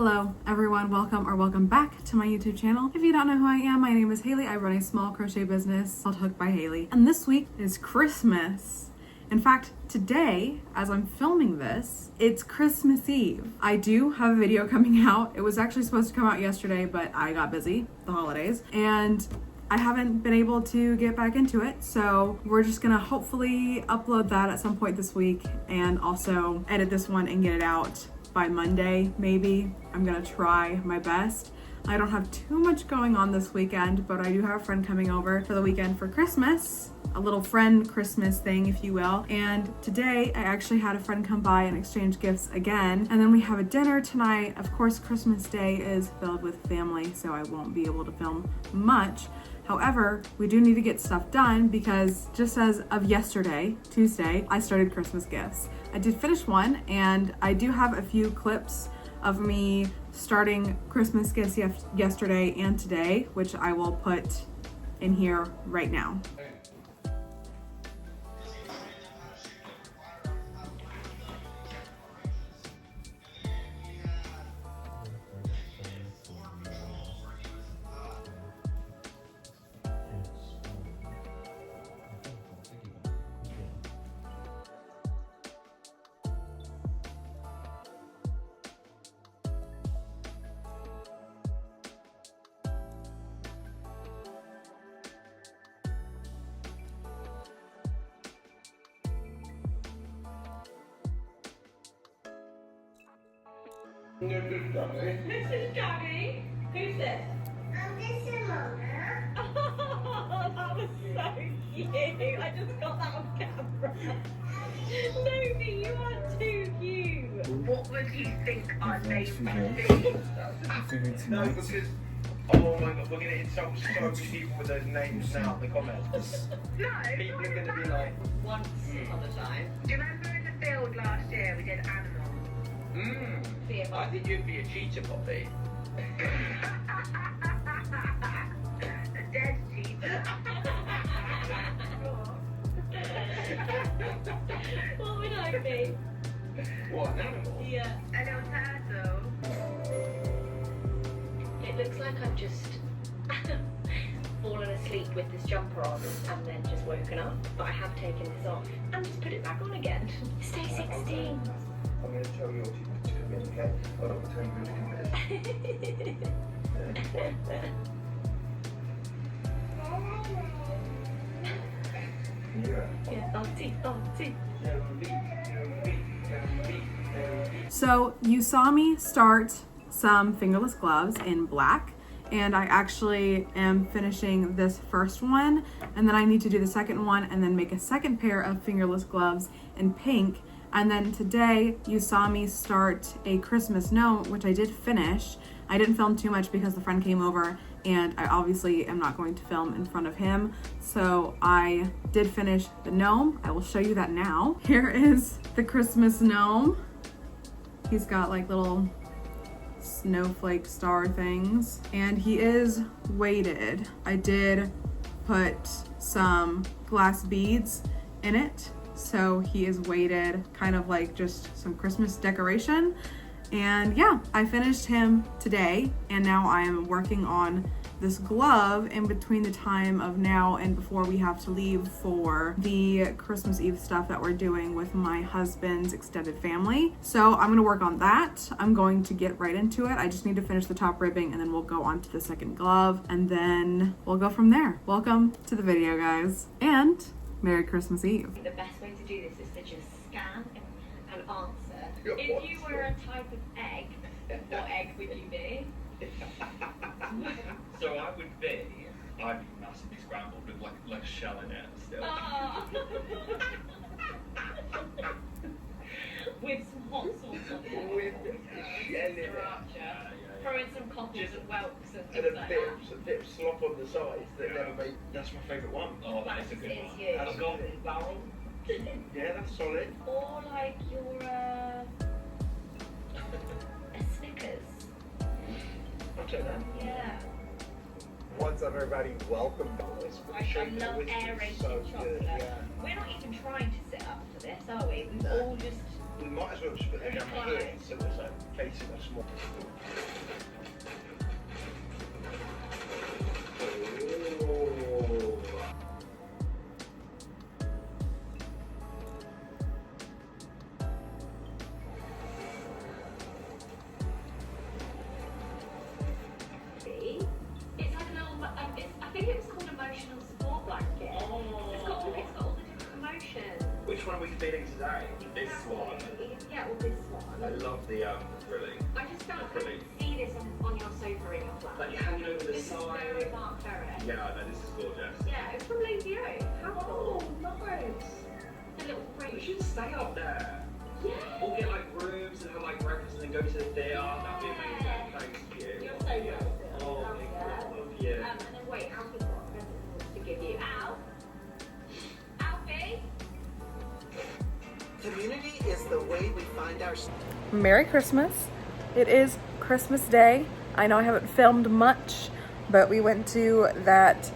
Hello everyone, welcome back to my YouTube channel. If you don't know who I am, my name is Haley. I run a small crochet business called Hooked by Haley. And this week is Christmas. In fact, today, as I'm filming this, it's Christmas Eve. I do have a video coming out. It was actually supposed to come out yesterday, but I got busy, the holidays, and I haven't been able to get back into it. So we're just gonna hopefully upload that at some point this week and also edit this one and get it out by Monday, maybe. I'm gonna try my best. I don't have too much going on this weekend, but I do have a friend coming over for the weekend for Christmas, a little friend Christmas thing, if you will. And today I actually had a friend come by and exchange gifts again. And then we have a dinner tonight. Of course, Christmas Day is filled with family, so I won't be able to film much. However, we do need to get stuff done because just as of yesterday, Tuesday, I started Christmas gifts. I did finish one, and I do have a few clips of me starting Christmas gifts yesterday and today, which I will put in here right now. This is Johnny. Who's this? This is Mona. Oh, that was so cute. I just got that on camera. Novi, you are too cute. What would you think our name would be? No, because, oh my god, we're going to insult so many people with those names now in the comments. No. People are going to be like, Once upon a time. Do you remember in the field last year we did animals? I think you'd be a cheetah, Poppy. A dead cheetah. What would I be? What, an animal? Yeah. A little turtle. It looks like I've just fallen asleep with this jumper on and then just woken up, but I have taken this off and just put it back on again. Stay 16. I'm going to tell you what you do, okay? I'm not going to tell you what to do. So you saw me start some fingerless gloves in black, and I actually am finishing this first one, and then I need to do the second one and then make a second pair of fingerless gloves in pink. And then today you saw me start a Christmas gnome, which I did finish. I didn't film too much because the friend came over and I obviously am not going to film in front of him. So I did finish the gnome. I will show you that now. Here is the Christmas gnome. He's got like little snowflake star things and he is weighted. I did put some glass beads in it. So he is weighted, kind of like just some Christmas decoration. And yeah, I finished him today and now I am working on this glove in between the time of now and before we have to leave for the Christmas Eve stuff that we're doing with my husband's extended family. So I'm gonna work on that. I'm going to get right into it. I just need to finish the top ribbing and then we'll go on to the second glove and then we'll go from there. Welcome to the video, guys, and Merry Christmas Eve. The best way to do this is to just scan and answer. If you were a type of egg, what egg would you be? So I'd be massively scrambled with like a shell in it still. Oh. With some hot sauce on it. With shell in it. Sriracha. Throw in some cockles and whelks and And things like that. a bit of slop on the sides that never make. That's my favourite one. Oh, that's a good Is one. you. And a golden barrel. Yeah, that's solid. Or like your a Snickers. I'll take that. Yeah. What's up, everybody? Welcome back. I love aerated chocolate. Yeah. We're not even trying to sit up for this, are we? We've all just We might as well just put the camera here so it's like facing us more. feeling today? This one. Yeah, or this one. I love the frilling. I just felt like I could see this on your sofa in your flat. Like you hang it over the This is very side. Mark Ferret. Yeah, no, this is gorgeous. Yeah, it's from Lady O. How cool. Nice. The little We fridge. should stay up there. Yeah. Or get like rooms and have like breakfast and then go to the theatre. That'd be amazing. Thanks to you. You're so Yeah. welcome. Oh, Love thank that. you. Love you. And then wait, Alfie's got a present to give you. Alfie? Community is the way we find our. Merry Christmas. It is Christmas Day. I know I haven't filmed much, but we went to that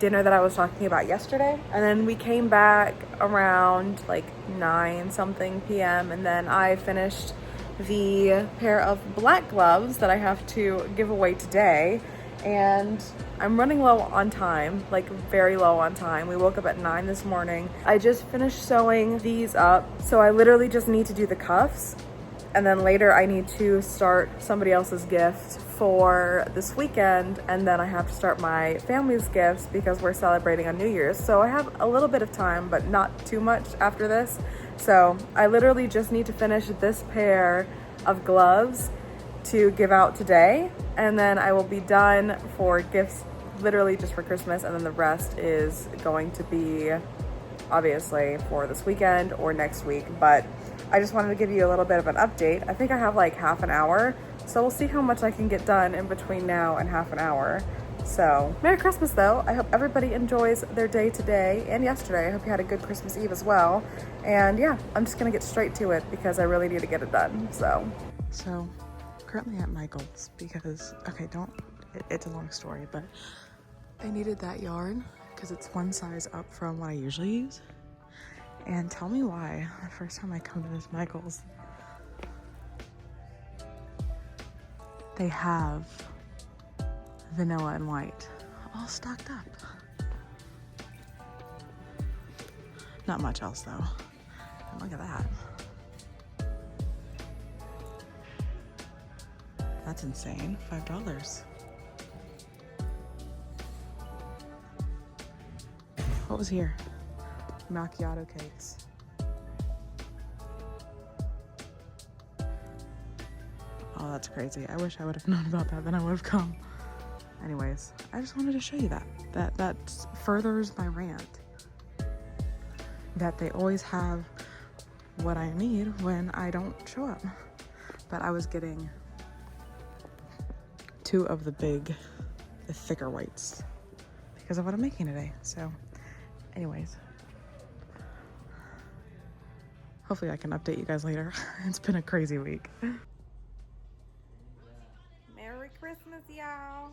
dinner that I was talking about yesterday, and then we came back around like 9 something p.m. and then I finished the pair of black gloves that I have to give away today, and I'm running low on time, like very low on time. We woke up at 9 this morning. I just finished sewing these up, so I literally just need to do the cuffs, and then later I need to start somebody else's gift for this weekend, and then I have to start my family's gifts because we're celebrating on New Year's. So I have a little bit of time, but not too much after this. So I literally just need to finish this pair of gloves to give out today, and then I will be done for gifts literally just for Christmas, and then the rest is going to be obviously for this weekend or next week. But I just wanted to give you a little bit of an update. I think I have like half an hour, so we'll see how much I can get done in between now and half an hour. So Merry Christmas though. I hope everybody enjoys their day today and yesterday. I hope you had a good Christmas Eve as well. And yeah, I'm just gonna get straight to it because I really need to get it done. So currently at Michael's because, okay, it's a long story, but they needed that yarn because it's one size up from what I usually use. And tell me why, the first time I come to this Michael's, they have vanilla and white all stocked up. Not much else though. And look at that. That's insane, $5. What was here? Macchiato cakes. Oh, that's crazy. I wish I would have known about that, then I would have come. Anyways, I just wanted to show you that furthers my rant. That they always have what I need when I don't show up. But I was getting 2 of the thicker whites because of what I'm making today. So anyways, hopefully I can update you guys later. It's been a crazy week. Merry Christmas, y'all.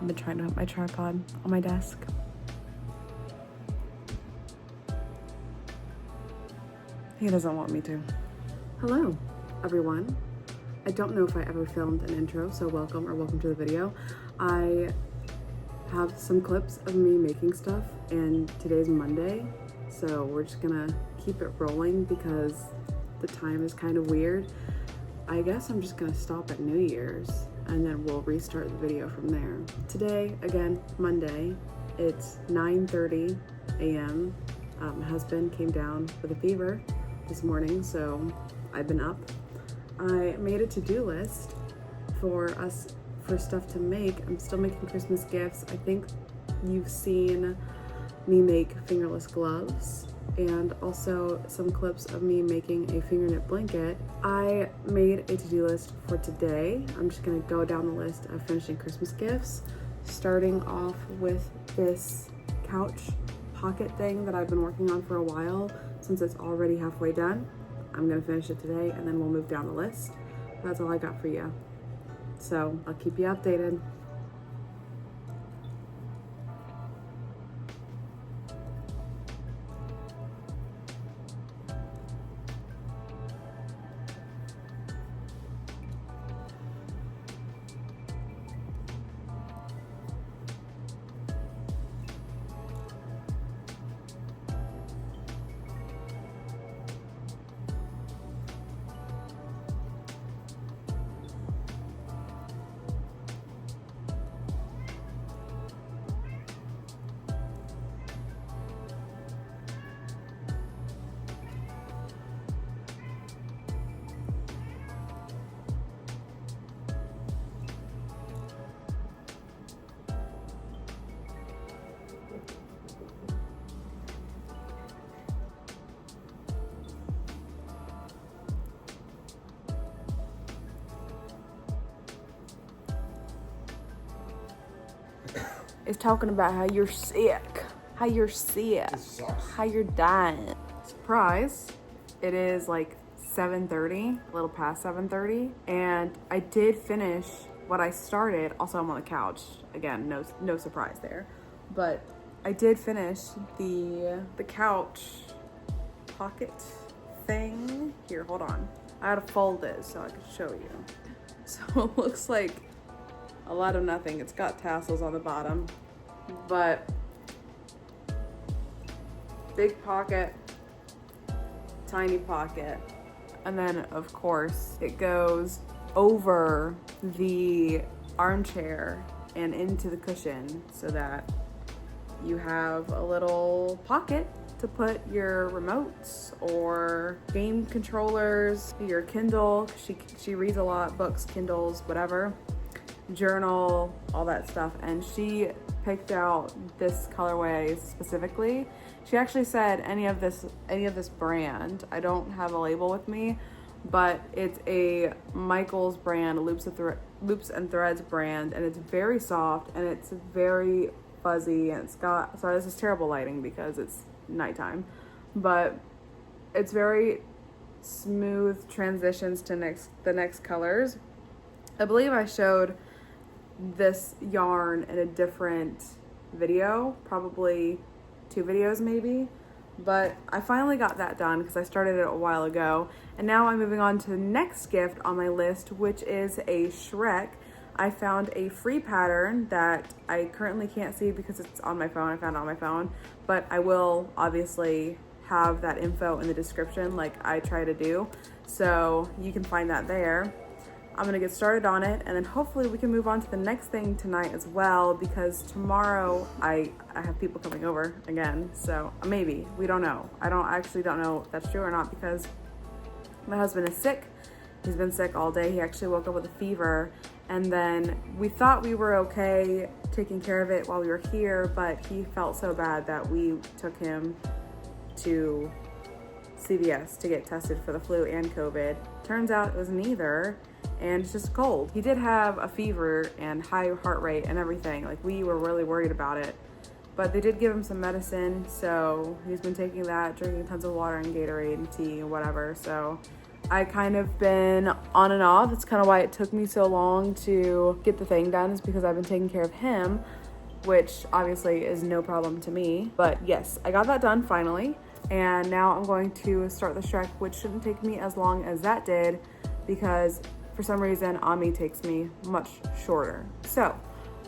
I've been trying to put my tripod on my desk. He doesn't want me to. Hello, everyone. I don't know if I ever filmed an intro, so welcome to the video. I have some clips of me making stuff, and today's Monday, so we're just gonna keep it rolling because the time is kind of weird. I guess I'm just gonna stop at New Year's and then we'll restart the video from there. Today, again, Monday, it's 9:30 a.m. My husband came down with a fever this morning, so I've been up. I made a to-do list for stuff to make. I'm still making Christmas gifts. I think you've seen me make fingerless gloves and also some clips of me making a finger knit blanket. I made a to-do list for today. I'm just gonna go down the list of finishing Christmas gifts, starting off with this couch pocket thing that I've been working on for a while. Since it's already halfway done, I'm gonna finish it today and then we'll move down the list. That's all I got for you. So I'll keep you updated. Is talking about how you're sick, how you're dying. Surprise, it is like 7:30, a little past 7:30, and I did finish what I started. Also, I'm on the couch again, no surprise there, but I did finish the couch pocket thing. Here, hold on, I had to fold it so I could show you. So it looks like a lot of nothing. It's got tassels on the bottom, but big pocket, tiny pocket, and then of course it goes over the armchair and into the cushion so that you have a little pocket to put your remotes or game controllers, your Kindle. She reads a lot, books, Kindles, whatever, journal, all that stuff. And she picked out this colorway specifically. She actually said any of this brand. I don't have a label with me, but it's a Michaels brand, Loops and Threads brand, and it's very soft and it's very fuzzy, and it's got, sorry, this is terrible lighting because it's nighttime, but it's very smooth transitions to the next colors. I believe I showed this yarn in a different video, probably 2 videos maybe, but I finally got that done because I started it a while ago, and now I'm moving on to the next gift on my list, which is a Shrek. I found a free pattern that I currently can't see because it's on my phone. I found it on my phone, but I will obviously have that info in the description like I try to do, so you can find that there. I'm gonna get started on it, and then hopefully we can move on to the next thing tonight as well, because tomorrow I have people coming over again, so maybe, we don't know. I actually don't know if that's true or not because my husband is sick. He's been sick all day. He actually woke up with a fever, and then we thought we were okay taking care of it while we were here, but he felt so bad that we took him to CVS to get tested for the flu and COVID. Turns out it was neither, and it's just cold. He did have a fever and high heart rate and everything. Like, we were really worried about it, but they did give him some medicine, so he's been taking that, drinking tons of water and Gatorade and tea and whatever. So I kind of been on and off. It's kind of why it took me so long to get the thing done, is because I've been taking care of him, which obviously is no problem to me. But yes, I got that done finally. And now I'm going to start the Shrek, which shouldn't take me as long as that did, because for some reason Ami takes me much shorter. So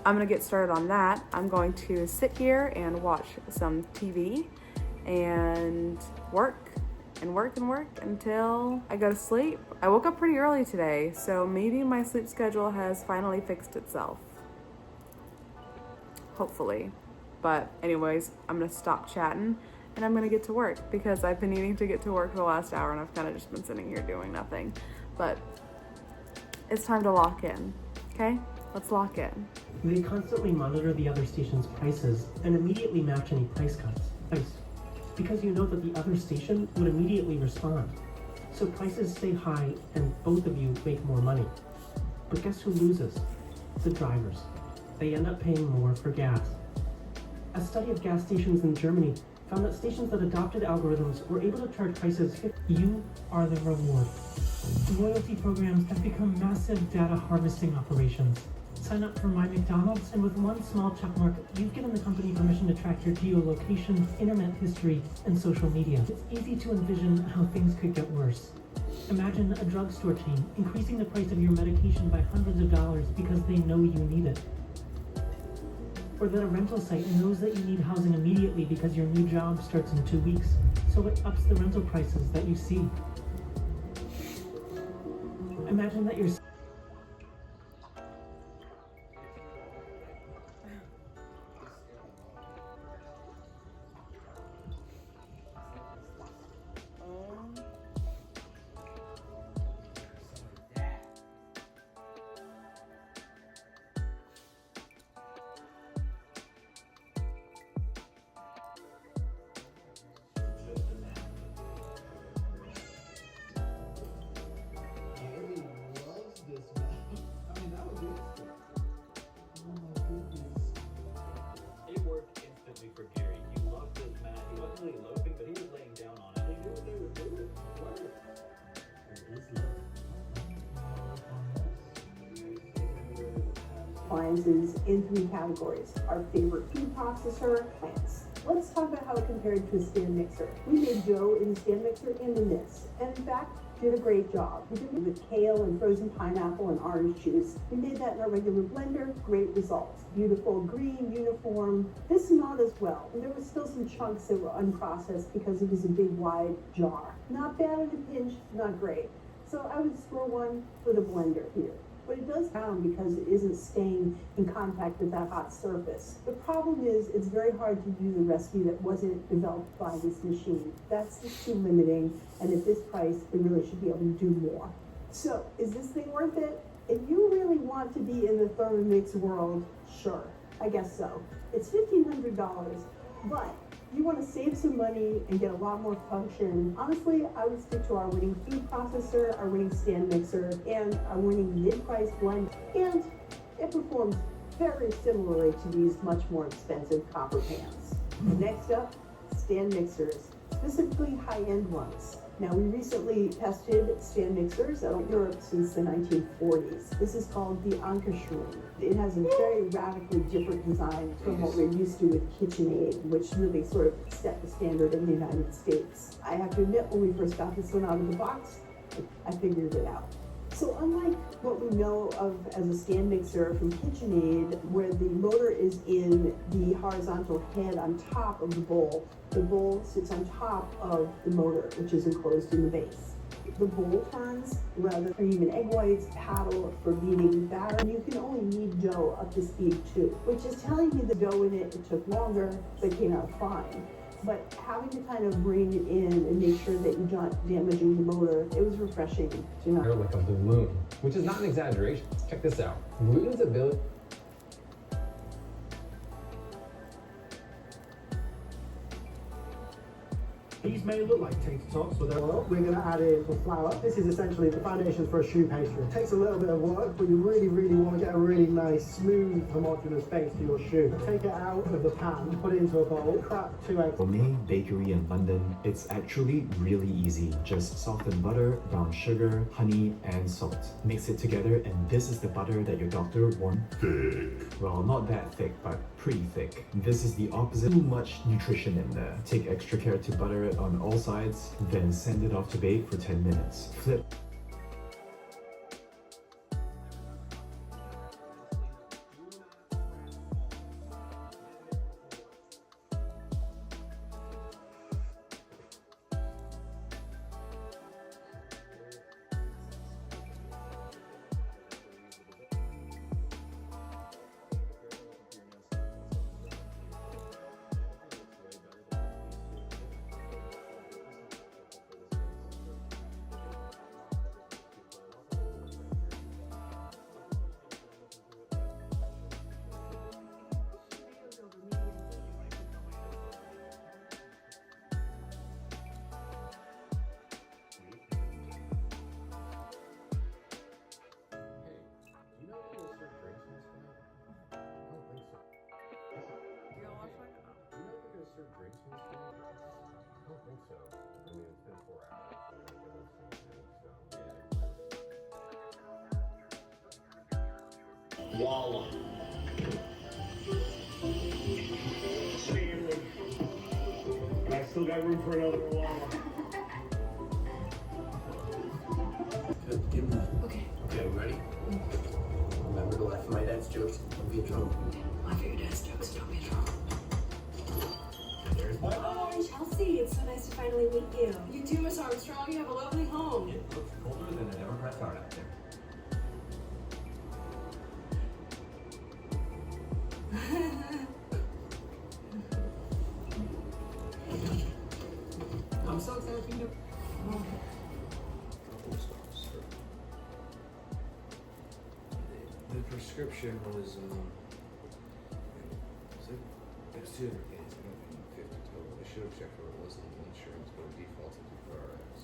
I'm gonna get started on that. I'm going to sit here and watch some TV and work and work and work until I go to sleep. I woke up pretty early today, so maybe my sleep schedule has finally fixed itself. Hopefully. But anyways, I'm gonna stop chatting and I'm gonna get to work, because I've been needing to get to work for the last hour and I've kind of just been sitting here doing nothing. But it's time to lock in, okay? Let's lock in. They constantly monitor the other station's prices and immediately match any price cuts. Because you know that the other station would immediately respond. So prices stay high and both of you make more money. But guess who loses? The drivers. They end up paying more for gas. A study of gas stations in Germany found that stations that adopted algorithms were able to charge prices. You are the reward. Loyalty programs have become massive data harvesting operations. Sign up for My McDonald's, and with one small checkmark, you've given the company permission to track your geolocation, internet history, and social media. It's easy to envision how things could get worse. Imagine a drugstore chain increasing the price of your medication by hundreds of dollars because they know you need it. Or that a rental site knows that you need housing immediately because your new job starts in 2 weeks, so it ups the rental prices that you see. Imagine that you're appliances in 3 categories. Our favorite food processor, plants. Let's talk about how it compared to a stand mixer. We made dough in the stand mixer and in this, and in fact, did a great job. We did it with kale and frozen pineapple and orange juice. We made that in our regular blender, great results. Beautiful, green, uniform. This not as well. And there was still some chunks that were unprocessed because it was a big, wide jar. Not bad in a pinch, not great. So I would score 1 for the blender here. But it does down because it isn't staying in contact with that hot surface. The problem is it's very hard to do the recipe that wasn't developed by this machine. That's just too limiting, and at this price, it really should be able to do more. So, is this thing worth it? If you really want to be in the Thermomix world, sure, I guess so. It's $1,500, but you want to save some money and get a lot more function. Honestly, I would stick to our winning food processor, our winning stand mixer, and our winning mid-price blend. And it performs very similarly to these much more expensive copper pans. Next up, stand mixers, specifically high-end ones. Now, we recently tested stand mixers out in Europe since the 1940s. This is called the Ankerschwung. It has a very radically different design from what we're used to with KitchenAid, which really sort of set the standard in the United States. I have to admit, when we first got this one out of the box, I figured it out. So unlike what we know of as a stand mixer from KitchenAid, where the motor is in the horizontal head on top of the bowl sits on top of the motor, which is enclosed in the base. The bowl turns, rather cream and egg whites, paddle for beating batter, and you can only knead dough up to speed 2, which is telling you the dough in it took longer, but came out fine. But having to kind of bring it in and make sure that you're not damaging the motor, it was refreshing to not. Like a balloon, which is not an exaggeration. Check this out. Gluten's ability. These may look like tater tots, but they're Well, we're going to add in some flour. This is essentially the foundation for a shoe pastry. It takes a little bit of work, but you really, really want to get a really nice, smooth, homogeneous base for your shoe. Take it out of the pan, put it into a bowl, crack 2 eggs. For me, bakery in London, it's actually really easy. Just soften butter, brown sugar, honey, and salt. Mix it together, and this is the butter that your doctor warned. Thick. Well, not that thick, but pretty thick. This is the opposite. Too much nutrition in there. Take extra care to butter it on all sides, then send it off to bake for 10 minutes. Flip. Walla. Stanley. I still got room for another Walla. Good, give him that. Okay. Okay, ready? Remember to laugh at my dad's jokes. Don't be a drunk. Laugh at your dad's jokes. Don't be a drunk. There's one. Oh, Chelsea, it's so nice to finally meet you. You too, Miss Armstrong. You have a lovely home. It looks colder than an ever pressed art out there. I'm so excited for you to... The prescription was it was 200 days, I don't think 50 total. I should have checked what it was in the insurance, but it defaulted to PureRx.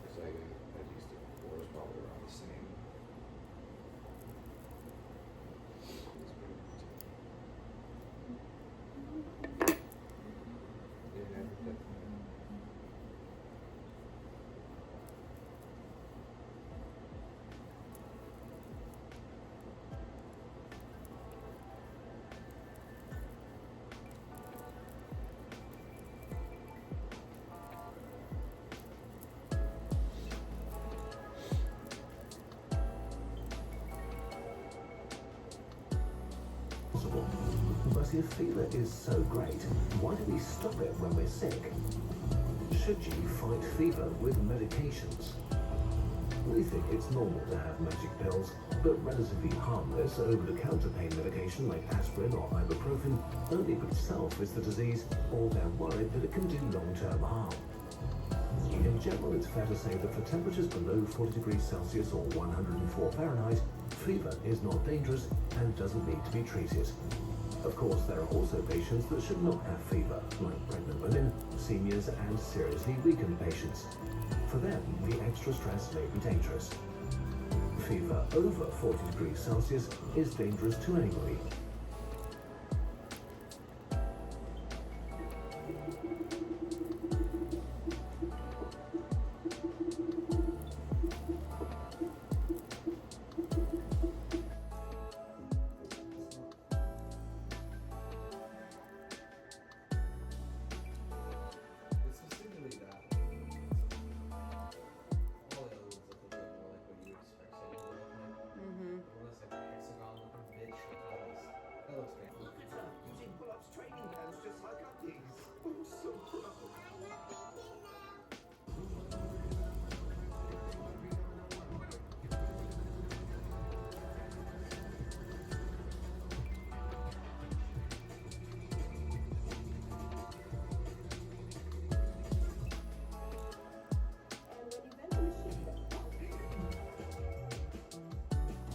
Because I used it before, it was probably around the same. It's pretty good too. It never did. But if fever is so great, why do we stop it when we're sick? Should you fight fever with medications? We think it's normal to have magic pills, but relatively harmless over-the-counter pain medication like aspirin or ibuprofen only by itself is the disease, or they're worried that it can do long-term harm. In general, it's fair to say that for temperatures below 40 degrees Celsius or 104 Fahrenheit, fever is not dangerous and doesn't need to be treated. Of course, there are also patients that should not have fever, like pregnant women, seniors, and seriously weakened patients. For them, the extra stress may be dangerous. Fever over 40 degrees Celsius is dangerous to anybody.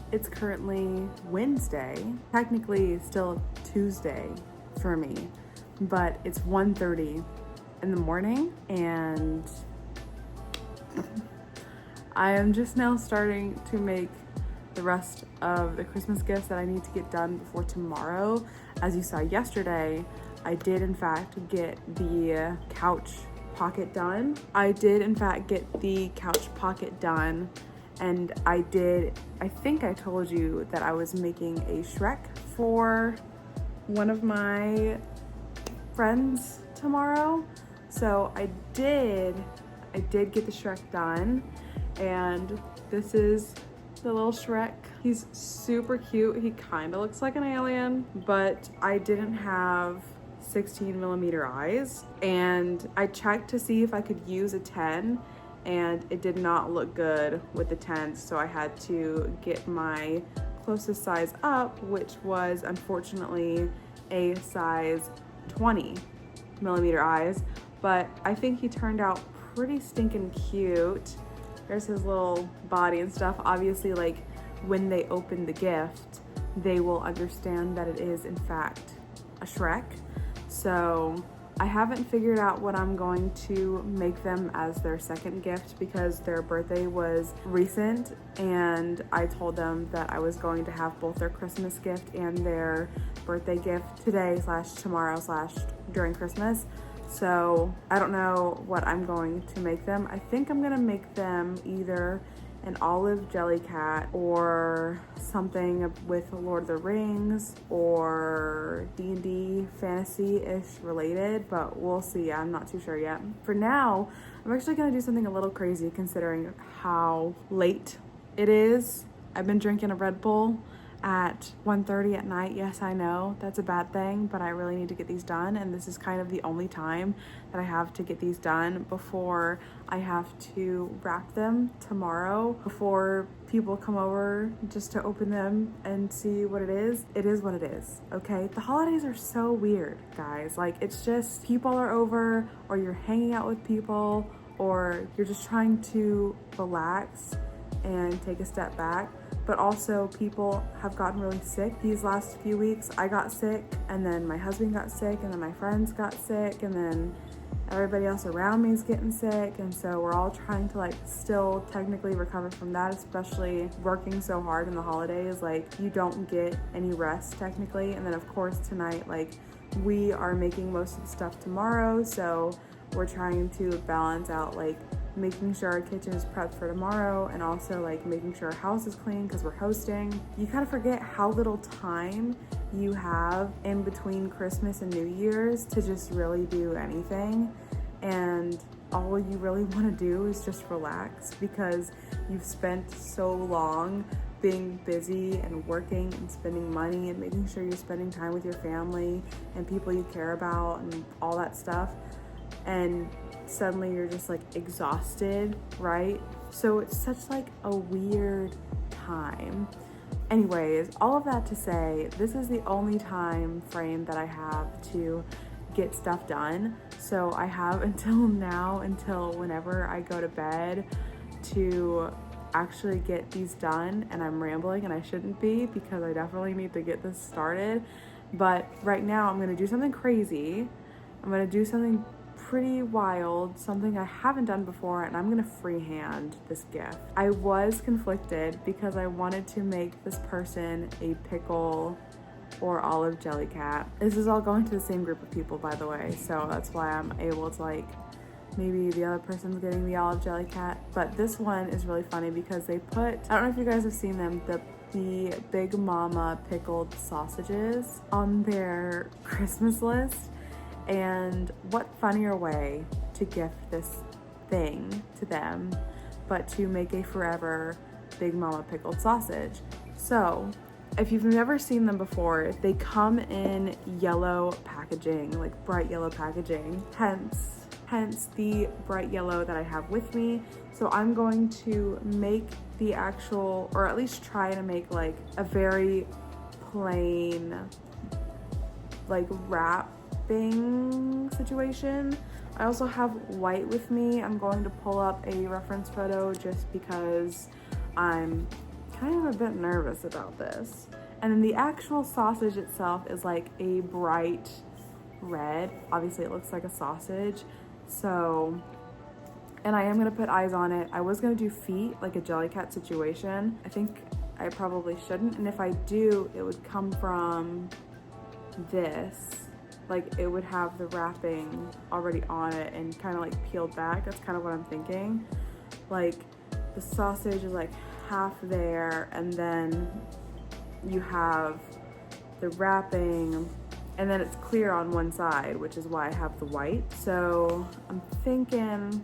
It's currently Wednesday, technically still Tuesday for me, but it's 1:30 in the morning and I am just now starting to make the rest of the Christmas gifts that I need to get done before tomorrow. As you saw yesterday, I did in fact get the couch pocket done. And I think I told you that I was making a Shrek for one of my friends tomorrow. So I did get the Shrek done, and this is the little Shrek. He's super cute. He kind of looks like an alien, but I didn't have 16mm eyes, and I checked to see if I could use a 10, and it did not look good with the 10, so I had to get my closest size up, which was unfortunately a size 20mm eyes, but I think he turned out pretty stinking cute. There's his little body and stuff. Obviously, like, when they open the gift, they will understand that it is in fact a Shrek. So I haven't figured out what I'm going to make them as their second gift because their birthday was recent, and I told them that I was going to have both their Christmas gift and their birthday gift today / tomorrow / during Christmas. So I don't know what I'm going to make them. I think I'm gonna make them either an olive Jellycat or something with Lord of the Rings or D&D fantasy-ish related, but we'll see. I'm not too sure yet. For now, I'm actually gonna do something a little crazy considering how late it is. I've been drinking a Red Bull at 1:30 at night. Yes, I know that's a bad thing, but I really need to get these done, and this is kind of the only time that I have to get these done before I have to wrap them tomorrow, before people come over just to open them and see what it is. It is what it is, okay? The holidays are so weird, guys. Like, it's just people are over, or you're hanging out with people, or you're just trying to relax and take a step back. But also people have gotten really sick these last few weeks. I got sick, and then my husband got sick, and then my friends got sick, and then everybody else around me is getting sick. And so we're all trying to like still technically recover from that, especially working so hard in the holidays. Like, you don't get any rest technically. And then of course tonight, like, we are making most of the stuff tomorrow. So we're trying to balance out like making sure our kitchen is prepped for tomorrow, and also like making sure our house is clean because we're hosting. You kind of forget how little time you have in between Christmas and New Year's to just really do anything, and all you really want to do is just relax because you've spent so long being busy and working and spending money and making sure you're spending time with your family and people you care about and all that stuff, and suddenly you're just like exhausted, right? So it's such like a weird time. Anyways, all of that to say, this is the only time frame that I have to get stuff done. So I have until now, until whenever I go to bed, to actually get these done. And I'm rambling, and I shouldn't be because I definitely need to get this started. But right now I'm gonna do something crazy. I'm gonna do something pretty wild, something I haven't done before, and I'm gonna freehand this gift. I was conflicted because I wanted to make this person a pickle or olive Jellycat. This is all going to the same group of people, by the way, so that's why I'm able to like, maybe the other person's getting the olive Jellycat. But this one is really funny because they put, I don't know if you guys have seen them, the Big Mama pickled sausages on their Christmas list. And what funnier way to gift this thing to them but to make a forever Big Mama pickled sausage. So if you've never seen them before, they come in yellow packaging, like bright yellow packaging, hence the bright yellow that I have with me. So I'm going to make the actual, or at least try to make like a very plain like wrap situation. I also have white with me. I'm going to pull up a reference photo just because I'm kind of a bit nervous about this. And then the actual sausage itself is like a bright red. Obviously it looks like a sausage. So, and I am gonna put eyes on it. I was gonna do feet, like a Jellycat situation. I think I probably shouldn't. And if I do, it would come from this. Like it would have the wrapping already on it and kind of like peeled back. That's kind of what I'm thinking. Like the sausage is like half there, and then you have the wrapping, and then it's clear on one side, which is why I have the white. So I'm thinking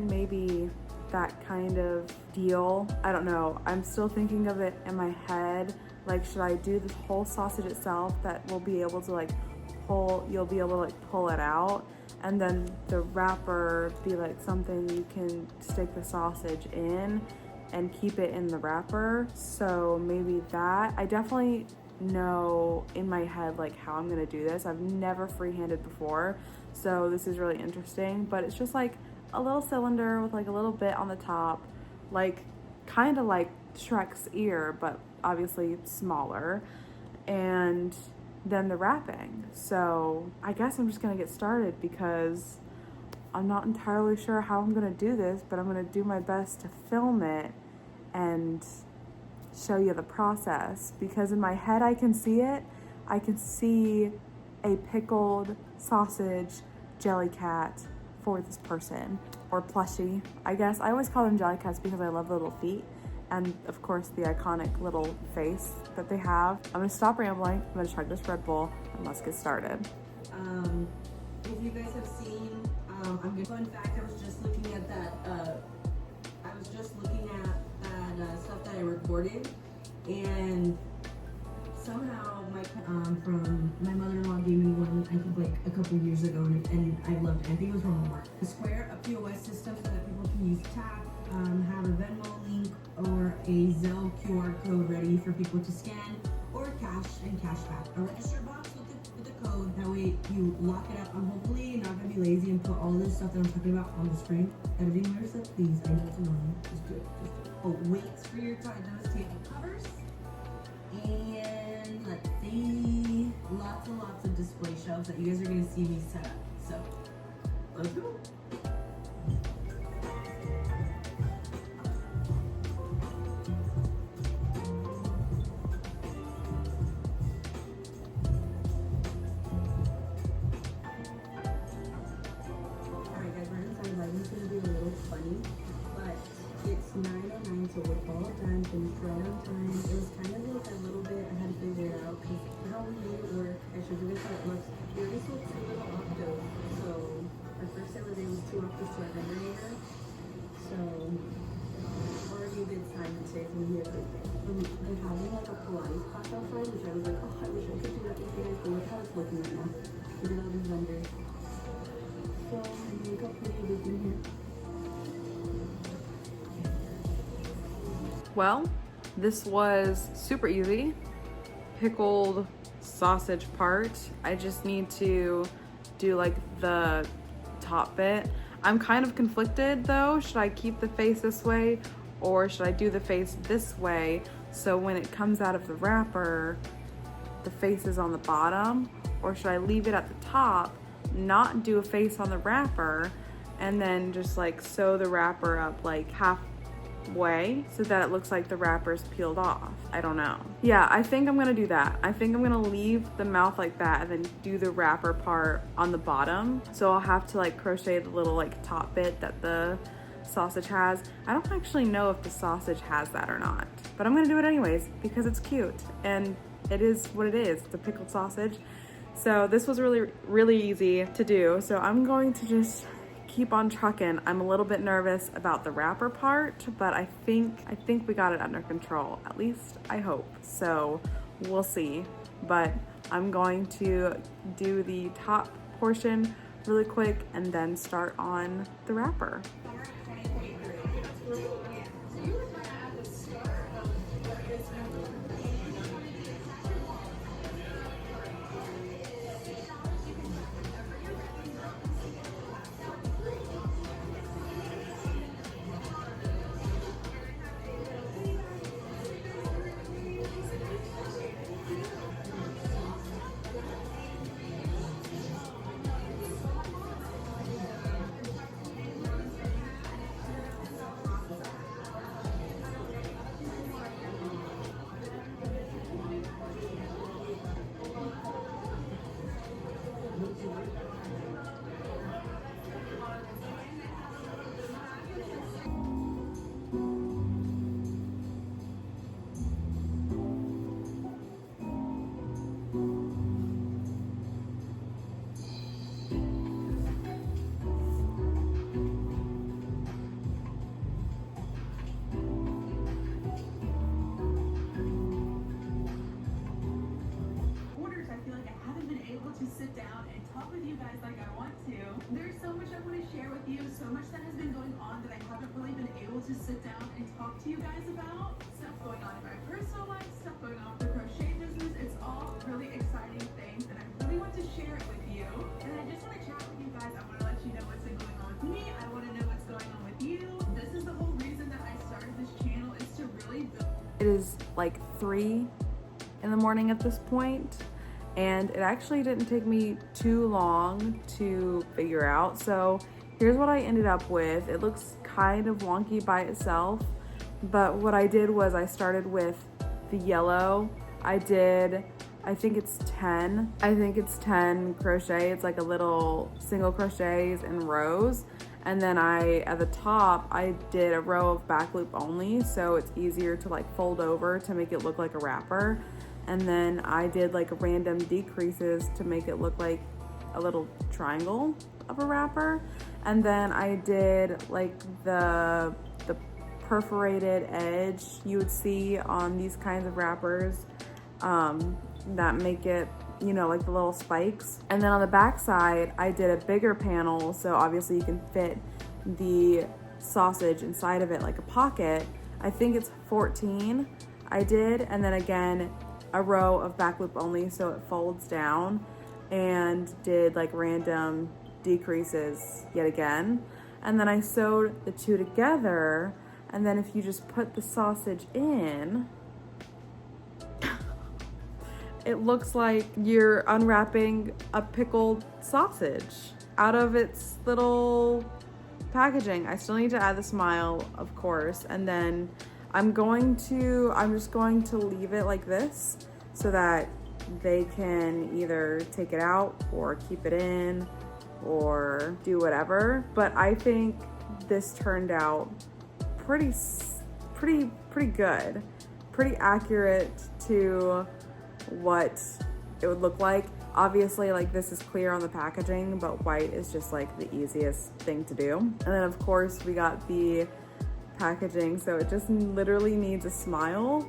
maybe that kind of deal. I don't know. I'm still thinking of it in my head. Like, should I do this whole sausage itself that will be able to like you'll be able to like pull it out, and then the wrapper be like something you can stick the sausage in and keep it in the wrapper. So maybe that. I definitely know in my head like how I'm gonna do this. I've never freehanded before, so this is really interesting. But it's just like a little cylinder with like a little bit on the top, like kind of like Shrek's ear, but obviously smaller, and then the wrapping. So I guess I'm just gonna get started because I'm not entirely sure how I'm gonna do this, but I'm gonna do my best to film it and show you the process, because in my head I can see it. I can see a pickled sausage Jellycat for this person, or plushie, I guess. I always call them Jellycats because I love the little feet, and of course the iconic little face that they have. I'm gonna stop rambling, I'm gonna chug this Red Bull, and let's get started. If you guys have seen, fun fact, I was just looking at that, stuff that I recorded, and somehow my mother-in-law gave me one, I think like a couple years ago, and I loved it. I think it was from Walmart. The Square, a POS system so that people can use tap, have a Venmo link or a Zelle QR code ready for people to scan, or cash and cash back. A register box with the code, that way you lock it up. I'm hopefully not gonna be lazy and put all this stuff that I'm talking about on the screen. Editing where stuff, please, I know it's annoying. Just do it. Weights for your those table covers. And let's see, lots and lots of display shelves that you guys are gonna see me set up. So, let's go. Alright guys, we're inside. Lighting's gonna be a little funny, but it's 9:09, so we're all done, finished right on time. It was kind of like a little bit, I had to figure it out, because how we made it work. I showed you guys how it looks. We already sold 2 little octos, so our first sale of the day was 2 octos to our generator. So, already a good sign that today's gonna be a great day. They're having like a Pilates class outside, which I was like, oh, I wish I could do that with you guys, but look how it's looking right now. Look at all these vendors. So, look how pretty it is in here. Well, this was super easy. Pickled sausage part. I just need to do like the top bit. I'm kind of conflicted though. Should I keep the face this way, or should I do the face this way so when it comes out of the wrapper, the face is on the bottom? Or should I leave it at the top, not do a face on the wrapper, and then just like sew the wrapper up like halfway so that it looks like the wrapper's peeled off? I don't know. Yeah, I think I'm gonna do that. I think I'm gonna leave the mouth like that and then do the wrapper part on the bottom. So I'll have to like crochet the little like top bit that the sausage has. I don't actually know if the sausage has that or not, but I'm gonna do it anyways because it's cute and it is what it is. It's a pickled sausage. So this was really, really easy to do. So I'm going to just keep on trucking. I'm a little bit nervous about the wrapper part, but I think we got it under control. At least I hope. So we'll see. But I'm going to do the top portion really quick and then start on the wrapper. guys like I want to. There's so much I want to share with you, so much that has been going on that I haven't really been able to sit down and talk to you guys about. Stuff going on in my personal life, stuff going on with the crochet business. It's all really exciting things and I really want to share it with you. And I just want to chat with you guys. I want to let you know what's been going on with me. I want to know what's going on with you. This is the whole reason that I started this channel, is to really build. It is like 3 in the morning at this point, and it actually didn't take me too long to figure out. So here's what I ended up with. It looks kind of wonky by itself, but what I did was I started with the yellow. I think it's 10 crochet. It's like a little single crochets in rows. And then at the top, I did a row of back loop only, so it's easier to like fold over to make it look like a wrapper. And then I did like random decreases to make it look like a little triangle of a wrapper. And then I did like the perforated edge you would see on these kinds of wrappers that make it, you know, like the little spikes. And then on the back side, I did a bigger panel, so obviously you can fit the sausage inside of it like a pocket. I think it's 14 I did, and then again a row of back loop only so it folds down, and did like random decreases yet again. And then I sewed the two together, and then if you just put the sausage in, it looks like you're unwrapping a pickled sausage out of its little packaging. I still need to add the smile, of course, and then I'm just going to leave it like this so that they can either take it out or keep it in or do whatever. But I think this turned out pretty good, pretty accurate to what it would look like. Obviously, like, this is clear on the packaging, but white is just like the easiest thing to do. And then of course we got the packaging, so it just literally needs a smile.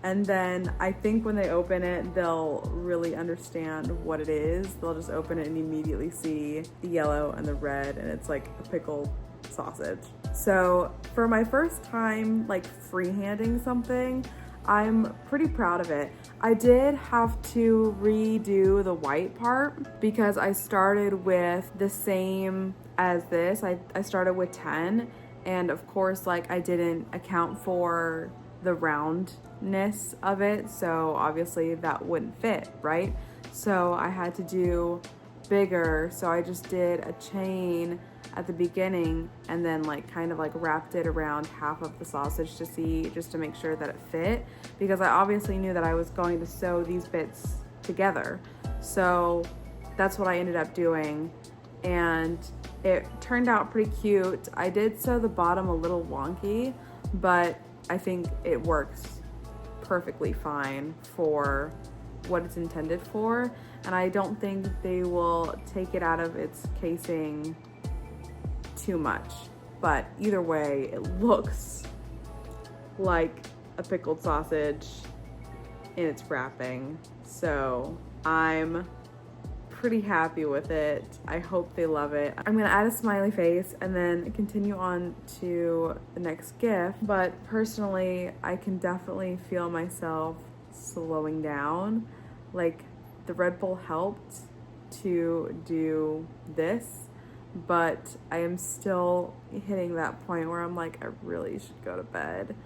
And then I think when they open it, they'll really understand what it is. They'll just open it and immediately see the yellow and the red, and it's like a pickled sausage. So for my first time like freehanding something, I'm pretty proud of it. I did have to redo the white part because I started with the same as this. I started with 10, and of course, like, I didn't account for the roundness of it, so obviously that wouldn't fit, right? So I had to do bigger, so I just did a chain at the beginning and then like kind of like wrapped it around half of the sausage just to make sure that it fit, because I obviously knew that I was going to sew these bits together. So that's what I ended up doing, and it turned out pretty cute. I did sew the bottom a little wonky, but I think it works perfectly fine for what it's intended for, and I don't think they will take it out of its casing too much. But either way, it looks like a pickled sausage in its wrapping, so I'm pretty happy with it. I hope they love it. I'm gonna add a smiley face and then continue on to the next gift, but personally I can definitely feel myself slowing down. Like, the Red Bull helped to do this, but I am still hitting that point where I'm like, I really should go to bed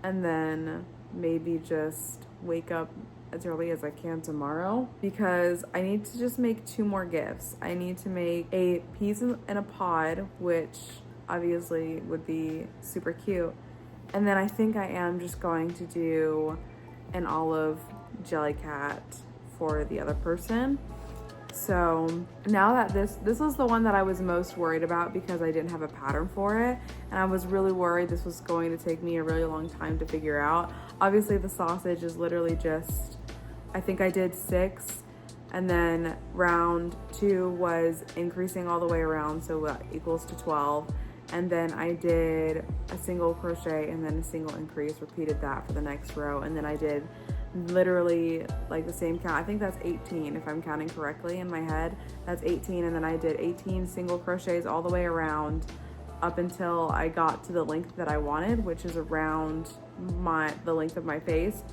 and then maybe just wake up as early as I can tomorrow, because I need to just make 2 more gifts. I need to make a peas in a pod, which obviously would be super cute, and then I think I am just going to do an olive Jellycat for the other person. So now that this was the one that I was most worried about because I didn't have a pattern for it, and I was really worried this was going to take me a really long time to figure out. Obviously the sausage is literally just, I think I did 6, and then round 2 was increasing all the way around, so that equals to 12, and then I did a single crochet and then a single increase, repeated that for the next row, and then I did literally like the same count. I think that's 18 if I'm counting correctly in my head. That's 18, and then I did 18 single crochets all the way around up until I got to the length that I wanted, which is around the length of my face.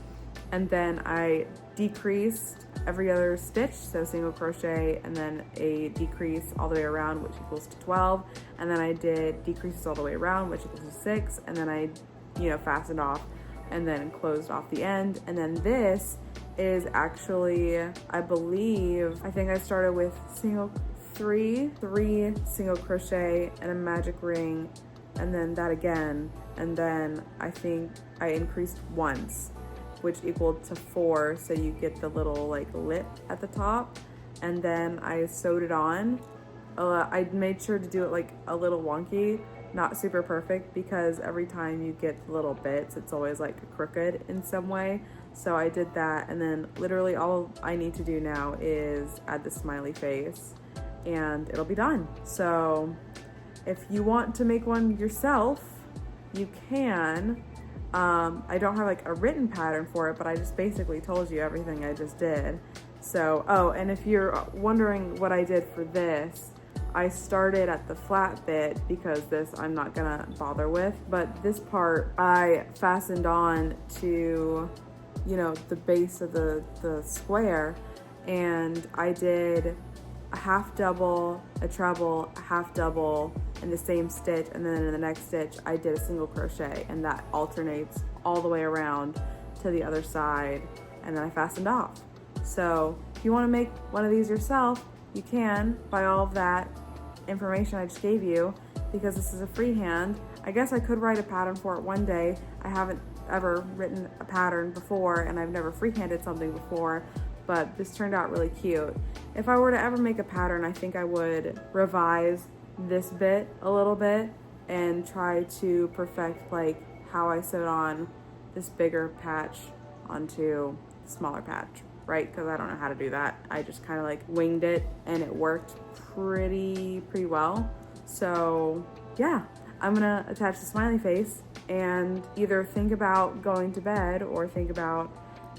And then I decreased every other stitch, so single crochet and then a decrease all the way around, which equals to 12. And then I did decreases all the way around, which equals to 6. And then I, fastened off and then closed off the end. And then this is actually, I think I started with three single crochet and a magic ring, and then that again. And then I think I increased once, which equaled to 4, so you get the little like lip at the top. And then I sewed it on. I made sure to do it like a little wonky, not super perfect, because every time you get the little bits, it's always like crooked in some way. So I did that, and then literally all I need to do now is add the smiley face and it'll be done. So if you want to make one yourself, you can. I don't have like a written pattern for it, but I just basically told you everything I just did. So, oh, and if you're wondering what I did for this, I started at the flat bit because this I'm not gonna bother with, but this part I fastened on to, the base of the square, and I did a half double, a treble, a half double in the same stitch, and then in the next stitch I did a single crochet, and that alternates all the way around to the other side, and then I fastened off. So if you want to make one of these yourself, you can, by all of that information I just gave you, because this is a freehand. I guess I could write a pattern for it one day. I haven't ever written a pattern before, and I've never freehanded something before, but this turned out really cute. If I were to ever make a pattern, I think I would revise this bit a little bit and try to perfect like how I sewed on this bigger patch onto the smaller patch, right? Because I don't know how to do that. I just kind of like winged it, and it worked pretty well. So yeah, I'm gonna attach the smiley face and either think about going to bed or think about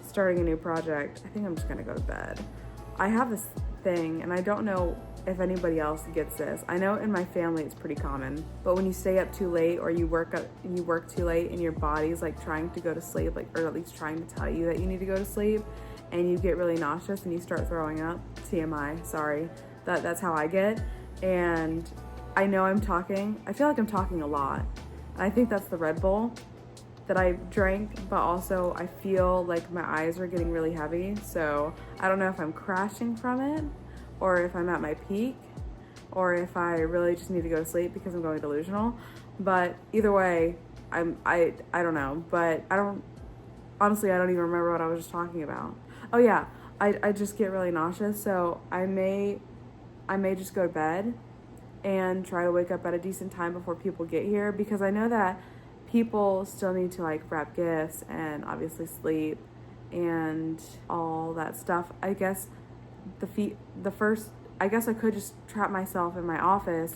starting a new project. I think I'm just gonna go to bed. I have this thing, and I don't know if anybody else gets this. I know in my family it's pretty common, but when you stay up too late or you work too late and your body's like trying to go to sleep, like, or at least trying to tell you that you need to go to sleep, and you get really nauseous and you start throwing up. TMI, sorry. That's how I get. And I know I feel like I'm talking a lot. And I think that's the Red Bull that I drank, but also I feel like my eyes are getting really heavy. So I don't know if I'm crashing from it, or if I'm at my peak, or if I really just need to go to sleep because I'm going delusional. But either way, I don't know. But honestly, I don't even remember what I was just talking about. Oh yeah, I just get really nauseous, so I may just go to bed and try to wake up at a decent time before people get here, because I know that people still need to like wrap gifts and obviously sleep and all that stuff. I guess I guess I could just trap myself in my office,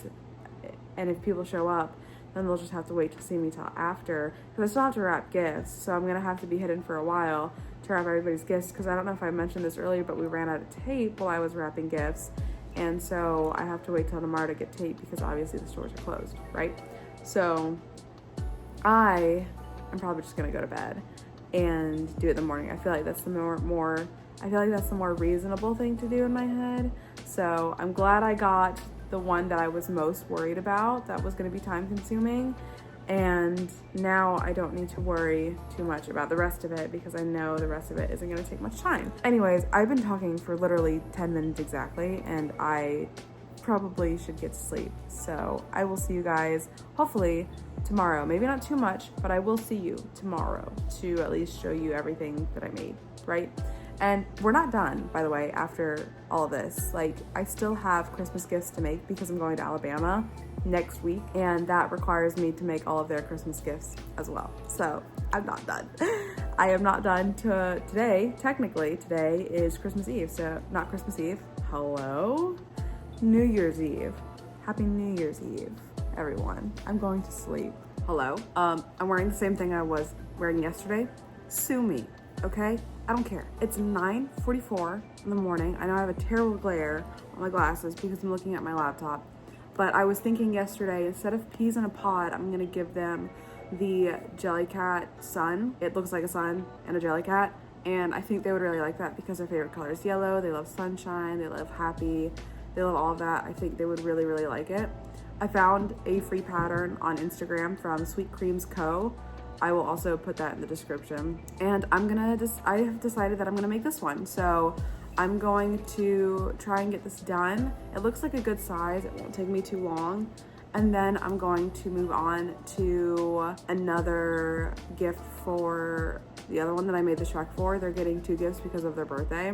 and if people show up, then they'll just have to wait to see me till after, because I still have to wrap gifts, so I'm gonna have to be hidden for a while to wrap everybody's gifts, because I don't know if I mentioned this earlier, but we ran out of tape while I was wrapping gifts, and so I have to wait till tomorrow to get tape, because obviously the stores are closed, right? So I'm probably just gonna go to bed and do it in the morning. I feel like that's the more reasonable thing to do in my head. So I'm glad I got the one that I was most worried about, that was gonna be time consuming. And now I don't need to worry too much about the rest of it, because I know the rest of it isn't gonna take much time. Anyways, I've been talking for literally 10 minutes exactly, and I probably should get to sleep. So I will see you guys hopefully tomorrow. Maybe not too much, but I will see you tomorrow to at least show you everything that I made, right? And we're not done, by the way, after all of this. Like, I still have Christmas gifts to make because I'm going to Alabama next week, and that requires me to make all of their Christmas gifts as well. So I'm not done. I am not done today. Technically, today is Christmas Eve. So not Christmas Eve. Hello? New Year's Eve. Happy New Year's Eve, everyone. I'm going to sleep. Hello? I'm wearing the same thing I was wearing yesterday. Sue me, okay? I don't care. It's 9:44 in the morning. I know I have a terrible glare on my glasses because I'm looking at my laptop. But I was thinking yesterday, instead of peas in a pod, I'm gonna give them the Jellycat sun. It looks like a sun and a Jellycat. And I think they would really like that because their favorite color is yellow. They love sunshine, they love happy, they love all of that. I think they would really, really like it. I found a free pattern on Instagram from sweetcreamesco. I will also put that in the description. And I have decided that I'm gonna make this one. So I'm going to try and get this done. It looks like a good size. It won't take me too long. And then I'm going to move on to another gift for the other one that I made the Shrek for. They're getting 2 gifts because of their birthday.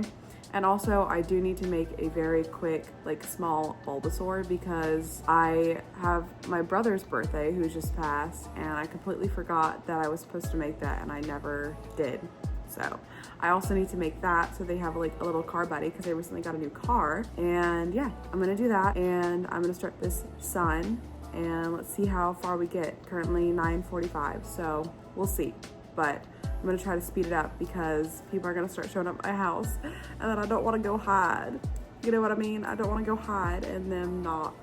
And also I do need to make a very quick, like, small Bulbasaur because I have my brother's birthday who just passed and I completely forgot that I was supposed to make that and I never did. So I also need to make that so they have like a little car buddy because they recently got a new car. And yeah, I'm gonna do that and I'm gonna start this sun and let's see how far we get. Currently 9:45, so we'll see. But I'm gonna try to speed it up because people are gonna start showing up at my house and then I don't wanna go hide. You know what I mean? I don't wanna go hide and them not,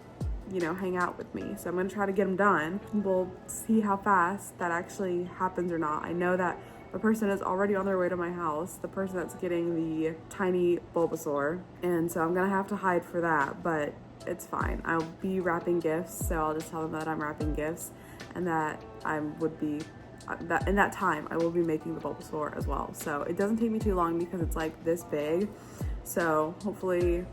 you know, hang out with me. So I'm gonna try to get them done. We'll see how fast that actually happens or not. I know that the person is already on their way to my house, the person that's getting the tiny Bulbasaur. And so I'm gonna have to hide for that, but it's fine. I'll be wrapping gifts, so I'll just tell them that I'm wrapping gifts and that I would be, that in that time I will be making the Bulbasaur as well. So it doesn't take me too long because it's like this big. So hopefully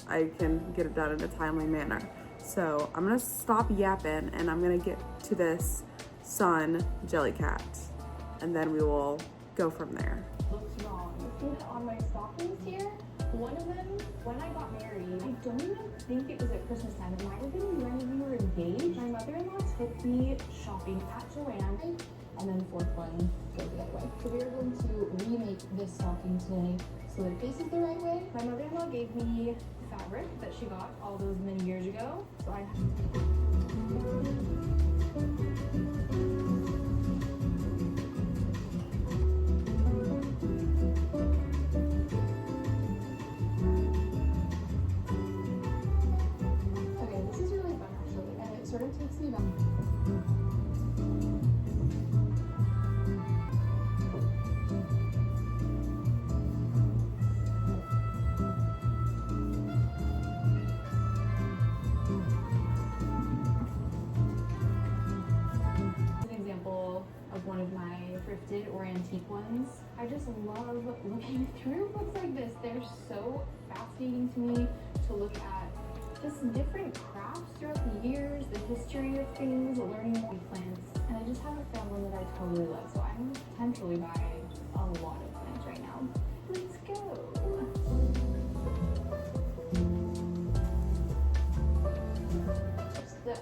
I can get it done in a timely manner. So I'm gonna stop yapping and I'm gonna get to this sun Jellycat and then we will go from there. Looks wrong. See that on my stockings here? One of them, when I got married, I don't even think it was at Christmas time. It might have been when we were engaged. My mother-in-law took me shopping at Joanne, and then the fourth one goes the other way. So we are going to remake this stocking today so that it faces the right way. My mother-in-law gave me fabric that she got all those many years ago. So I sort of takes me back. An example of one of my thrifted or antique ones. I just love looking through books like this. They're so fascinating to me to look at just different crafts throughout the years, the history of things, learning more plants, and I just haven't found one that I totally love, so I'm going to potentially buy a lot of plants right now. Let's go!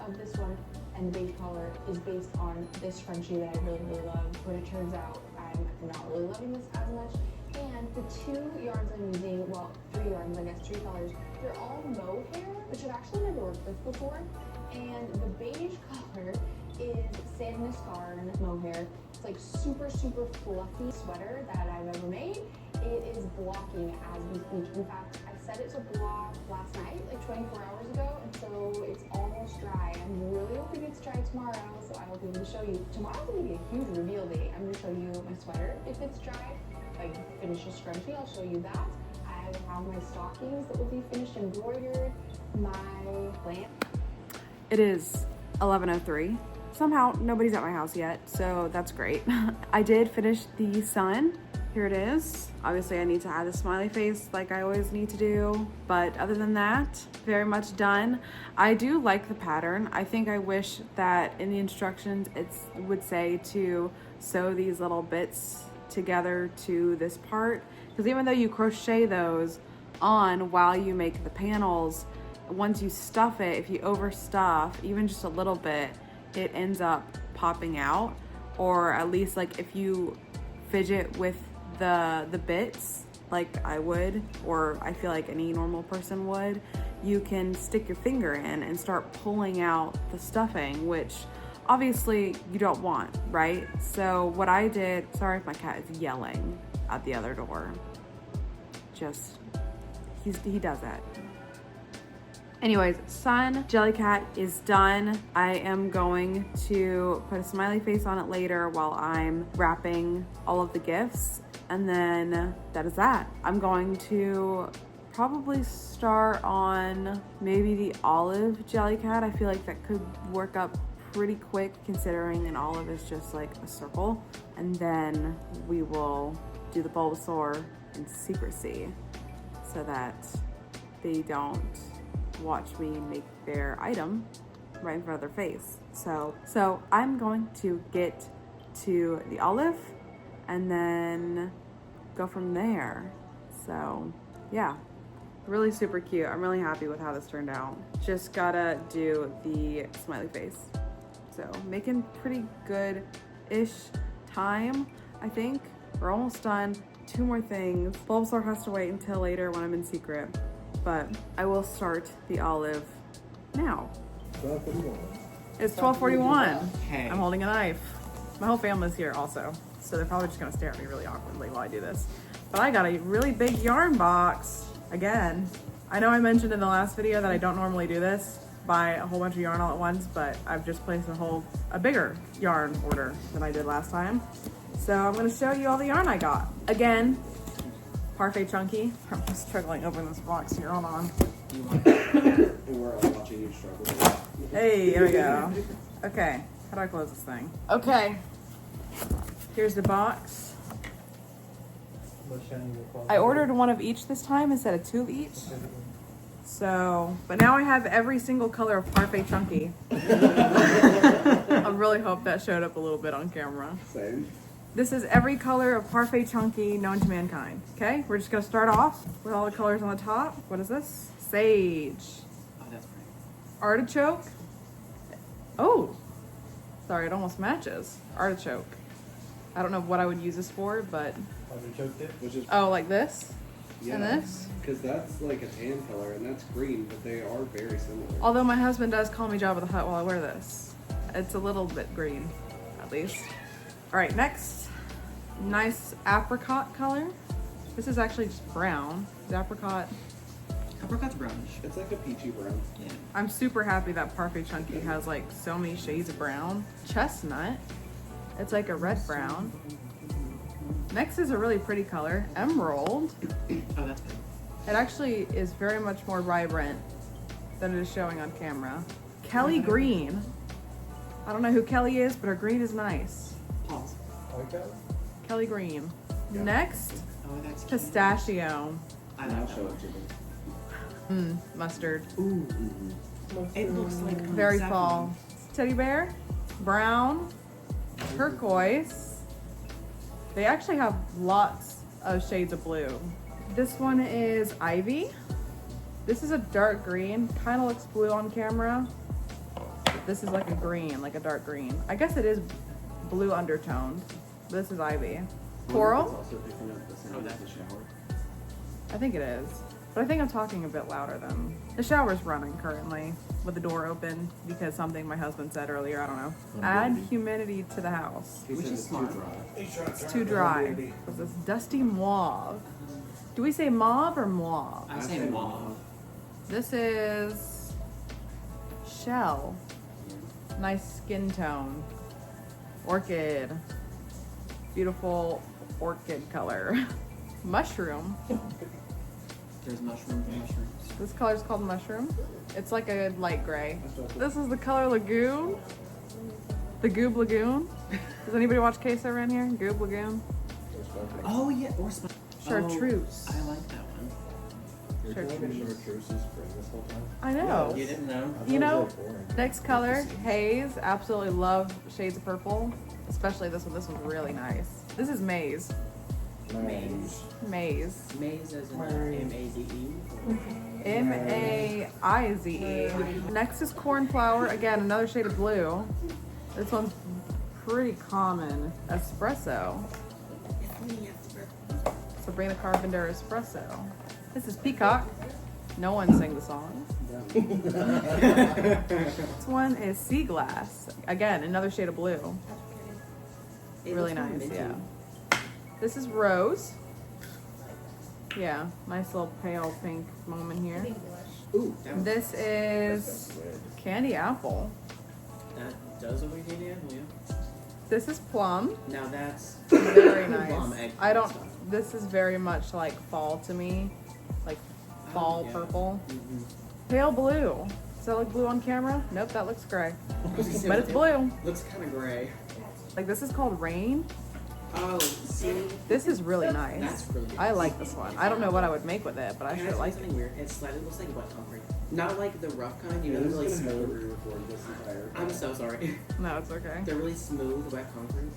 Of this one and the beige color is based on this scrunchie that I really, really love, but it turns out I'm not really loving this as much. And the 2 yarns I'm using, well, 3 yarns, I guess, 3 colors, they're all mohair, which I've actually never worked with before. And the beige color is Sandnes Garn mohair. It's like super, super fluffy sweater that I've ever made. It is blocking as we speak. In fact, I set it to block last night, like 24 hours ago, and so it's almost dry. I'm really hoping it's dry tomorrow, so I will be able to show you. Tomorrow's gonna be a huge reveal day. I'm gonna show you my sweater if it's dry. If I finish the scrunchie, I'll show you that. I will have my stockings that will be finished embroidered, my lamp. It is 11:03. Somehow nobody's at my house yet, so that's great. I did finish the sun. Here it is. Obviously I need to add a smiley face like I always need to do, but other than that, very much done. I do like the pattern. I think I wish that in the instructions it would say to sew these little bits together to this part, because even though you crochet those on while you make the panels, once you stuff it, if you overstuff even just a little bit, it ends up popping out. Or at least, like, if you fidget with the bits like I would, or I feel like any normal person would, you can stick your finger in and start pulling out the stuffing, which obviously you don't want, right? So what I did, sorry if my cat is yelling at the other door. Just, he does that. Anyways, Sun Jellycat is done. I am going to put a smiley face on it later while I'm wrapping all of the gifts. And then that is that. I'm going to probably start on maybe the olive Jellycat. I feel like that could work up pretty quick considering an olive is just like a circle. And then we will do the Bulbasaur in secrecy so that they don't watch me make their item right in front of their face. So I'm going to get to the olive and then go from there. So yeah, really super cute. I'm really happy with how this turned out. Just gotta do the smiley face. So making pretty good-ish time, I think. We're almost done. 2 more things. Bulbasaur has to wait until later when I'm in secret, but I will start the olive now. It's 12:41. Hey. I'm holding a knife. My whole family's here also, so they're probably just gonna stare at me really awkwardly while I do this. But I got a really big yarn box again. I know I mentioned in the last video that I don't normally do this, buy a whole bunch of yarn all at once, but I've just placed a bigger yarn order than I did last time. So I'm gonna show you all the yarn I got. Again, Parfait Chunky. I'm just struggling to open this box here, hold on. We're watching you struggle. Hey, here we go. Okay, how do I close this thing? Okay, here's the box. I ordered 1 of each this time instead of 2 of each. So, but now I have every single color of Parfait Chunky. I really hope that showed up a little bit on camera. Same. This is every color of Parfait Chunky known to mankind. Okay, we're just gonna start off with all the colors on the top. What is this? Sage. Oh, that's pretty. Artichoke. Oh, sorry, it almost matches. Artichoke. I don't know what I would use this for, but. Artichoke dip? Which is Oh, like this? yeah, And this? Because that's like a tan color and that's green, but they are very similar. Although my husband does call me Jabba the Hutt while I wear this. It's a little bit green, at least. All right, next. Nice apricot color. This is actually just brown. The apricot. Apricot's brownish. It's like a peachy brown. Yeah. I'm super happy that Parfait Chunky has like so many shades of brown. Chestnut. It's like a red brown. Next is a really pretty color, emerald. Oh, that's pretty. It actually is very much more vibrant than it is showing on camera. Kelly green. I don't know who Kelly is, but her green is nice. Pause. Okay. Kelly green. Yeah. Next, Oh, that's cute. pistachio. I I'll like show that it to one. them. Mustard. Ooh. It looks like Very saffron. fall. Teddy bear. Brown. Turquoise. They actually have lots of shades of blue. This one is ivy. This is a dark green. Kind of looks blue on camera. This is like a green, like a dark green. I guess it is blue undertoned. This is ivy. Coral. It's also picking up the sound of the shower. I think it is. But I think I'm talking a bit louder than the shower's running currently with the door open because something my husband said earlier, I don't know. Add humidity to the house. He Which said is it's smart. too dry. It's too dry. What's this? Dusty mauve. Do we say mauve or mauve? I say mauve. This is shell. Nice skin tone. Orchid. Beautiful orchid color. Mushroom. There's mushrooms and mushrooms. This color is called mushroom. It's like a light gray. This is the color lagoon. The Goob Lagoon. Does anybody watch Queso around here? Goob Lagoon. Oh yeah, or Chartreuse. Oh, I like that one. You're telling me chartreuse is spring this whole time? I know. You didn't know? You know, next color, haze. Absolutely love shades of purple, especially this one. This one's really nice. This is maize. Maze. Maize. Maze as in M-A-Z-E. M-A-I-Z-E. Next is cornflower. Again, another shade of blue. This one's pretty common. Espresso. Sabrina Carpenter espresso. This is peacock. No one sang the song. This one is Sea Glass. Again, another shade of blue. It Really looks kinda nice, minty. yeah. This is Rose. Yeah, nice little pale pink moment here. Ooh, that was, This is Candy Apple. that does look like candy apple, yeah. This is Plum. Now that's Very plum nice. egg I don't, stuff. this is very much like fall to me. Like fall yeah. purple. Mhm. Pale blue. Does that look blue on camera? Nope, that looks gray. But it's It blue. looks kind of gray. Like this is called Rain. Oh, see? This is really nice. That's really good. I like this one. I don't know what I would make with it, but I Can sure say like something it. weird? It slightly looks like wet concrete. Not like the rough kind, you Yeah, know, this really is gonna have to smooth. re-record this entire. I'm so sorry. No, it's okay. They're really smooth, wet concrete.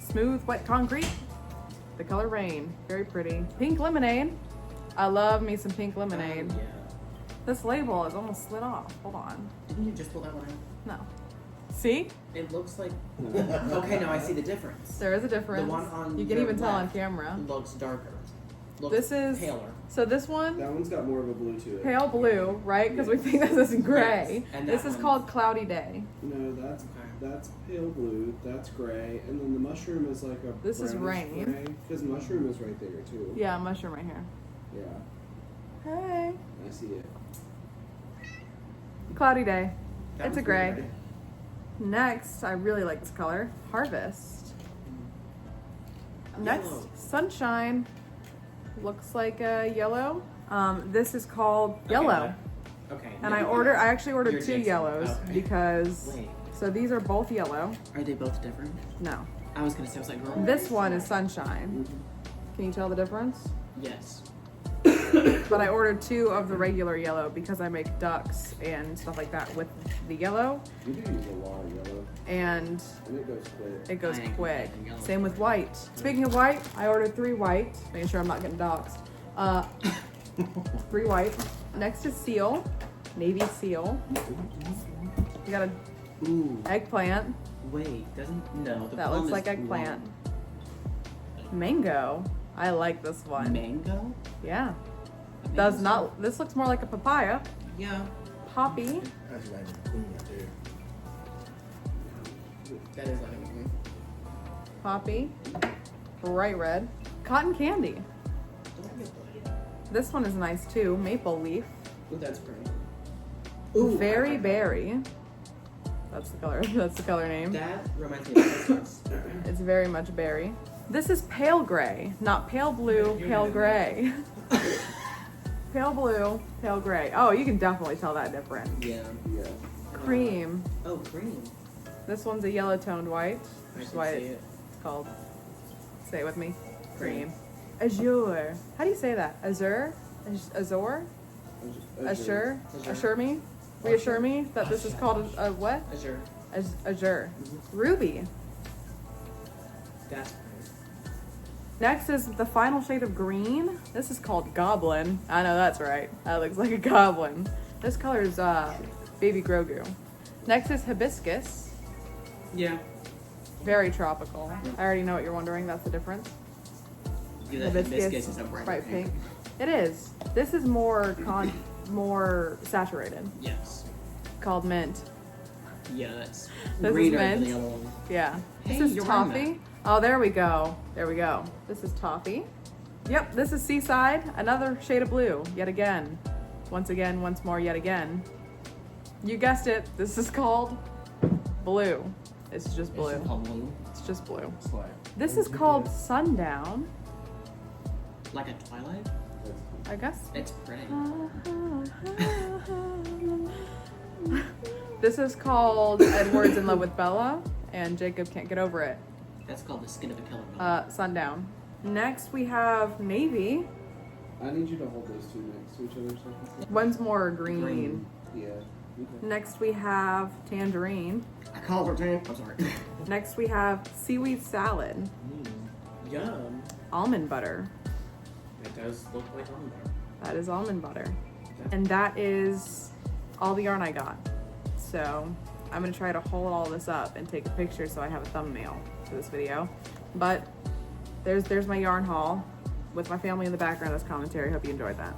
Smooth, wet concrete. The color Rain. Very pretty. Pink lemonade. I love me some pink lemonade. Yeah. This label is almost slid off. Hold on. Didn't you just pull that one out? No. See? It looks like. Okay, now I see the difference. There is a difference. The one on you can your even tell on left camera. Looks darker. Looks This is paler. So this one, That one's got more of a blue to it. pale blue, right? Because we think this is gray. Yes, and This that is one- called Cloudy Day. No, that's pale blue. That's gray, and then the mushroom is like a. This is brownish Rain. gray, because mushroom is right there too. Yeah, mushroom right here. Yeah, Hey. I see it. Cloudy Day. That It's a one's gray. gray. Next, I really like this color. Harvest. Next, Yellow. Sunshine. Looks like a yellow. This is called Yellow. Okay. And now I actually ordered You're two jinxing. yellows Okay. because, Wait. so these are both yellow. Are they both different? No. I was gonna say, I was like, girl. This one is Sunshine. Can you tell the difference? Yes. But I ordered two of the regular yellow because I make ducks and stuff like that with the yellow. You do use a lot of yellow, And and it goes quick. it goes I ain't quick. getting yellow. Same with white. Speaking of white, I ordered 3 white, making sure I'm not getting doxxed. 3 white. Next is seal, navy seal. You got a Ooh. eggplant. Wait, doesn't no. The That plum looks is like eggplant. long. Mango. I like this one. Mango? Yeah. Mango's Does not. This looks more like a papaya. Yeah. Poppy. That's right there. That is like Poppy. Bright red. Cotton candy. This one is nice too. Maple leaf. Ooh, that's pretty. Very berry. That's the color. That's the color name. That reminds me of Christmas. It's very much berry. This is pale gray, not pale blue, pale gray. Pale blue, pale gray. Oh, you can definitely tell that difference. Yeah. Yeah. Cream. Oh, cream. This one's a yellow toned white, I which is can why see it's called, say it with me, cream. Azure. How do you say that? Azure? Azure? Assure? Assure me? Reassure me that this is called a what? Azure. Azure. Ruby. That's Next is the final shade of green. This is called Goblin. I know that's right. That looks like a goblin. This color is Baby Grogu. Next is Hibiscus. yeah. Very tropical. I already know what you're wondering. That's the difference. Yeah, that hibiscus is a bright pink. It is. This is more more saturated. Yes. Called mint. Yeah, that's This greener is mint. than the other one. Yeah. Hey, This is you're wearing toffee. Oh, there we go. There we go. This is toffee. Yep, this is Seaside. Another shade of blue. Yet again. Once again, once more, yet again. You guessed it. This is called blue. It's just blue. It's called blue. It's just blue. Slide. This is called Sundown. Like a twilight? I guess. It's pretty. This is called Edward's in Love with Bella, and Jacob can't get over it. That's called the skin of a killer. Sundown. Next we have Navy. I need you to hold those two next to each other so I can see. One's more green. Yeah. Okay. Next we have Tangerine. I called her tan. I'm sorry. Next we have Seaweed Salad. Yum. Almond butter. It does look like almond butter. That is almond butter. And that is all the yarn I got. So I'm gonna try to hold all this up and take a picture so I have a thumbnail for this video. But there's my yarn haul with my family in the background as commentary. Hope you enjoyed that.